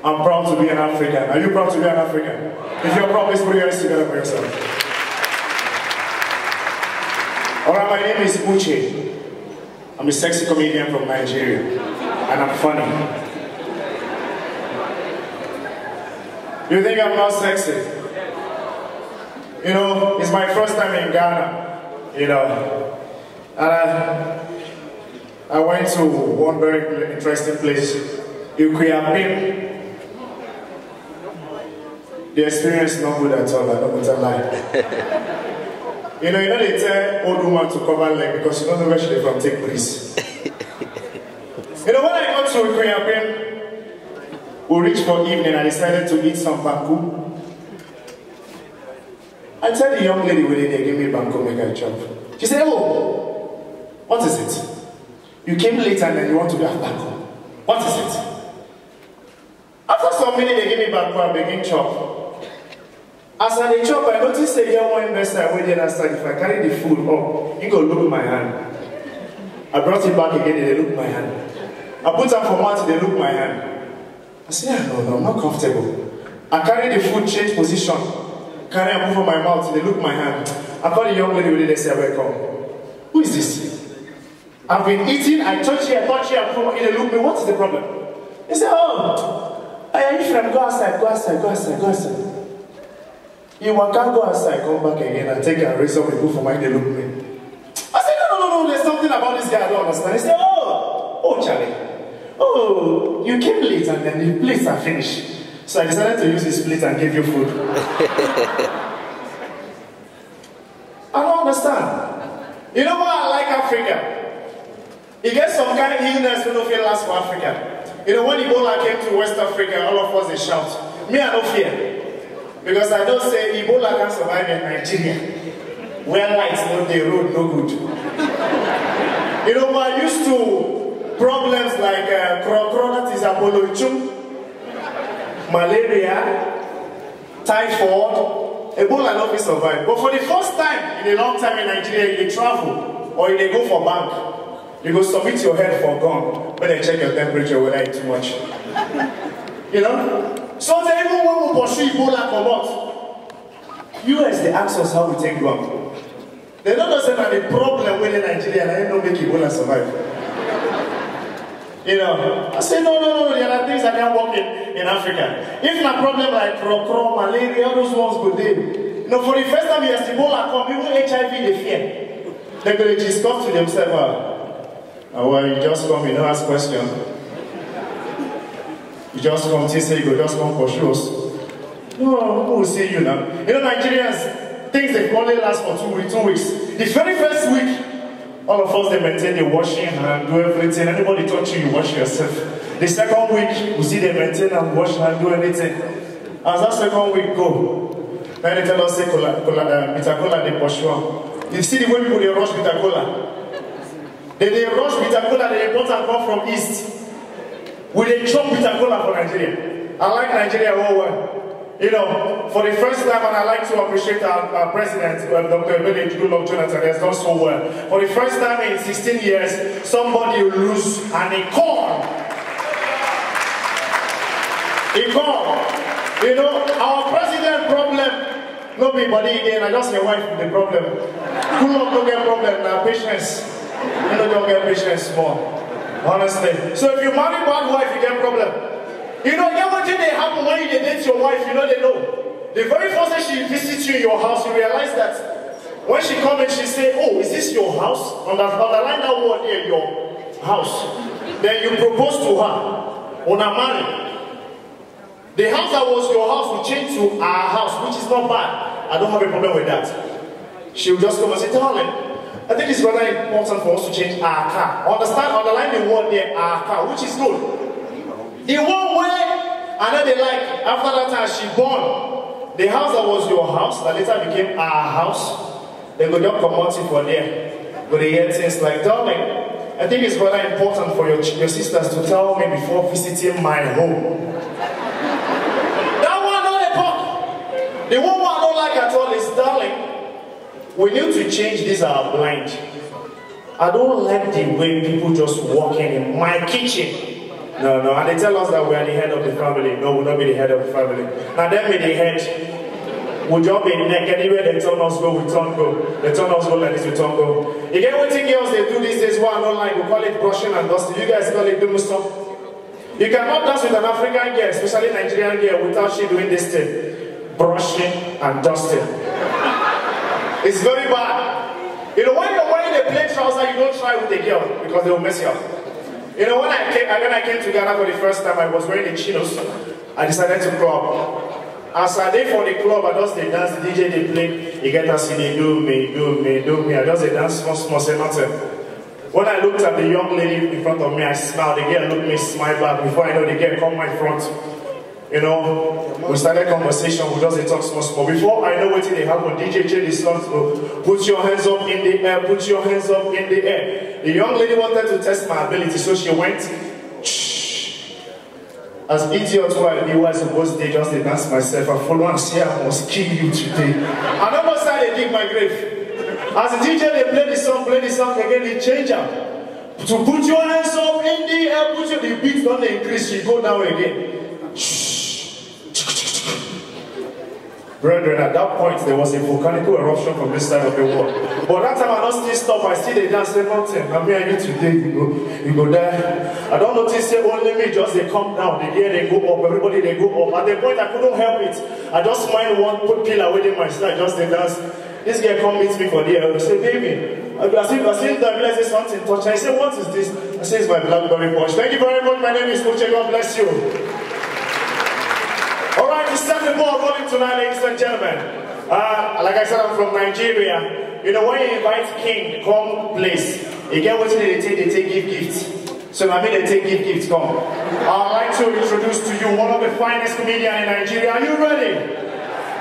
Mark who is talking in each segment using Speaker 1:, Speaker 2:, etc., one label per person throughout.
Speaker 1: I'm proud to be an African. Are you proud to be an African? If you're proud, please put your hands together for yourself. Alright, my name is Uche. I'm a sexy comedian from Nigeria. And I'm funny. You think I'm not sexy? You know, it's my first time in Ghana. You know. And I went to one very interesting place. Uche. The experience is not good at all, I don't want to lie. You know they tell old woman to cover leg because you don't know where she from take breeze. You know, when I got to Uche, we reached for evening, I decided to eat some banku. I tell the young lady when they give me banku, make I chop. She said, oh, what is it? You came late and then you want to have banku. What is it? After some minute they give me banku, I begin chop. As I chop, I noticed a young one investor waiting outside. If I carry the food up, he go look at my hand. I brought it back again, they look at my hand. I put up for mat, they look at my hand. I said, no, I'm not comfortable. I carry the food, change position. Carry and put for my mouth, they look at my hand. I call the young lady with it, they say, welcome. Who is this? I've been eating, I touch here, they look at me, what is the problem? They say, oh, I am from go outside. You can't go outside, come back again and take a raise up and go for mine, they look at me. I said, no, there's something about this guy I don't understand. He said, oh, Charlie. Oh, you came late and then the plates are finished. So I decided to use this plate and give you food. I don't understand. You know why I like Africa? You get some kind of illness when you feel last for Africa. You know, when Ebola came to West Africa, all of us they shout. Me, I don't fear. Because I don't say Ebola can survive in Nigeria. Where lights on the road, no good. You know, we're used to problems like coronavirus, Ebola, malaria, typhoid. Ebola not be survive. But for the first time in a long time in Nigeria, you travel or you go for bank, you go submit your head for gun when they check your temperature whether it's too much. You know? So they even when we pursue Ebola come out. US they ask us how we take one. They don't know that the problem with Nigeria and they don't make Ebola survive. You know, I say no, there are things that can work in Africa. If not problem like malaria, all those ones go there. You know, for the first time yes, Ebola come, even HIV they fear. They're going to discuss to themselves, well, you just come, you don't ask questions. You just come, say you go just come for shows. No, who will see you now? You know, Nigerians, things they only last for 2 weeks. The very first week, all of us they maintain the washing and do everything. Anybody touch you, you wash yourself. The second week, we see they maintain and wash and do anything. As that second week go, then they tell us say bitter cola they pursue. You see the way people they rush bitter cola. They rush bitter cola, they import and come from east. We dey chop bitter cola for Nigeria. I like Nigeria well. You know, for the first time, and I like to appreciate our president, Dr. Goodluck Jonathan, has done so well. For the first time in 16 years, somebody will lose and he called. He called. You know, our president problem, no be body again, I just your wife with the problem. Goodluck don't get problem, now patience. You know, don't get patience more. Honestly. So if you marry bad wife, you get problem. You know, what thing they happen when you date your wife, you know they know. The very first day she visits you in your house, you realize that when she comes and she say, oh, is this your house? Underline that word here, your house. Then you propose to her, on a marry. The house that was your house will change to our house, which is not bad. I don't have a problem with that. She will just come and say, darling, I think it's rather important for us to change our car. Underline the word there, our car, which is good. The one way, and then they like, after that time she born, the house that was your house, that later became our house, they go just promote it for there. But they hear things like, darling, I think it's rather important for your sisters to tell me before visiting my home. That one not a pop. The one I don't like at all is, darling, we need to change this our blind. I don't like the way people just walk in my kitchen. No, and they tell us that we are the head of the family. No, we'll not be the head of the family. Now them be the head. We'll just be neck anywhere they turn us go, we turn go. They turn us go like this, we turn go. You get what girls they do these days, what I don't like, we call it brushing and dusting. You guys call it doing stuff. You cannot dance with an African girl, especially Nigerian girl, without she doing this thing. Brushing and dusting. It's very bad. You know, when you're wearing a plain trouser, you don't try with a girl because they will mess you up. You know, when I came to Ghana for the first time, I was wearing the chinos. I decided to club. As I did for the club, I just they dance, the DJ they play. You get to see they do me. I just they dance small, say nothing. When I looked at the young lady in front of me, I smiled. The girl looked me, smile back. Before I know, the girl come my front. You know, we started conversation, we just talk small. Before I know what they happen, DJ change the song, so put your hands up in the air, put your hands up in the air. The young lady wanted to test my ability, so she went, shh. As idiot who I was supposed to just dance myself, I follow and say I must kill you today. I don't know how they dig my grave. As the DJ they play the song again, they change up. To put your hands up in the air, the beat don't increase, you go down again. Brethren, at that point, there was a volcanic eruption from this side of the world. But that time, I don't still stop. I see the dance mountain. I'm here today. You go there. I don't notice say only me. Just they come down. The gear they go up. Everybody they go up. At the point, I couldn't help it. I just find one put pillar within my side. Just they dance. This guy come meet me for the air. I say, baby. I see that I realize there's something touch. I say, what is this? I say, it's my Blackberry Punch. Thank you very much. My name is Uche. God bless you. Alright, to set the ball rolling tonight, ladies and gentlemen. Like I said, I'm from Nigeria. You know, when you invite king to come place, you get what they take give gifts. So I mean they take give gifts, come. I'd like to introduce to you one of the finest comedians in Nigeria. Are you ready?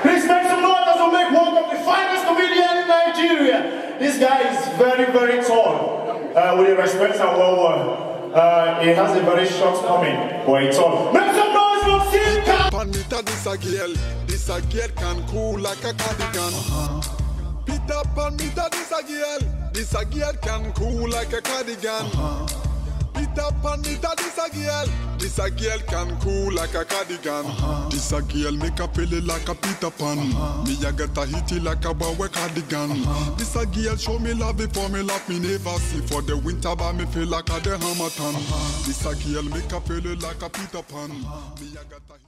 Speaker 1: Please make some noise as we make one of the finest comedians in Nigeria. This guy is very, very tall. With the respect and well, he has a very short coming, but he's tall. Make some noise for Silka!
Speaker 2: Panita, this a girl can cool like a cardigan. Peter Panita, this a girl can cool like a cardigan. Peter Panita, this a girl can cool like a cardigan. This a girl make a pele like a Peter Pan. Me a get a hitty like a boy cardigan. This a girl show me love before me love me never see. For the winter but me feel like a the Hamilton. This a girl make a pele like a Peter Pan. Me a get a